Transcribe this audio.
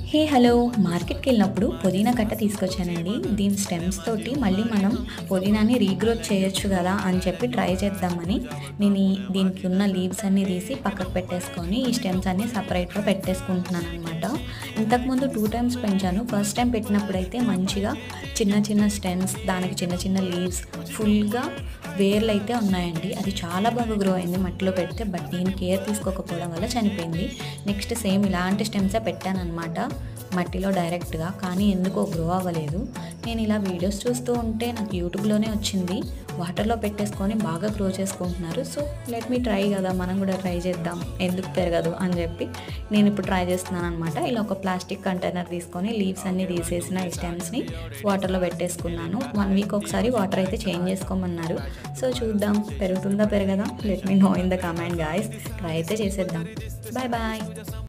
Hey hello మార్కెట్కి వెళ్ళినప్పుడు పుదీనా కట్ట తీసుకొచ్చానండి. దీని స్టెమ్స్ తోటి మళ్ళీ మనం పుదీనాని రీగ్రోత్ చేయొచ్చు కదా అని చెప్పి ట్రై చేద్దామని నేను దీనికి ఉన్న లీవ్స్ అన్నీ తీసి పక్కకు పెట్టేసుకొని ఈ స్టెమ్స్ అన్నీ సపరేట్గా పెట్టేసుకుంటున్నాను అనమాట. ఇంతకుముందు 2 టైమ్స్ పెంచాను. ఫస్ట్ టైం పెట్టినప్పుడైతే మంచిగా చిన్న చిన్న స్టెమ్స్, దానికి చిన్న చిన్న లీవ్స్, ఫుల్గా వేర్లు అయితే ఉన్నాయండి. అది చాలా బాగా గ్రో అయింది మట్టిలో పెడితే. బట్ నేను కేర్ తీసుకోకపోవడం వల్ల చనిపోయింది. నెక్స్ట్ సేమ్ ఇలాంటి స్టెమ్సే పెట్టాను అనమాట మట్టిలో డైరెక్ట్గా, కానీ ఎందుకో గ్రో అవ్వలేదు. నేను ఇలా వీడియోస్ చూస్తూ ఉంటే నాకు యూట్యూబ్లోనే వచ్చింది, వాటర్లో పెట్టేసుకొని బాగా గ్రో చేసుకుంటున్నారు. సో లెట్ మీ ట్రై కదా, మనం కూడా ట్రై చేద్దాం, ఎందుకు పెరగదు అని చెప్పి నేను ఇప్పుడు ట్రై చేస్తున్నాను అనమాట. ఇలా ఒక ప్లాస్టిక్ కంటైనర్ తీసుకొని లీవ్స్ అన్నీ తీసేసిన ఈ స్టెమ్స్ని వాటర్లో పెట్టేసుకున్నాను. 1 వీక్ ఒకసారి వాటర్ అయితే చేంజ్ చేసుకోమన్నారు. సో చూద్దాం పెరుగుతుందా పెరగదా. Let me know in the comment guys. Try అయితే చేసేద్దాం. Bye bye.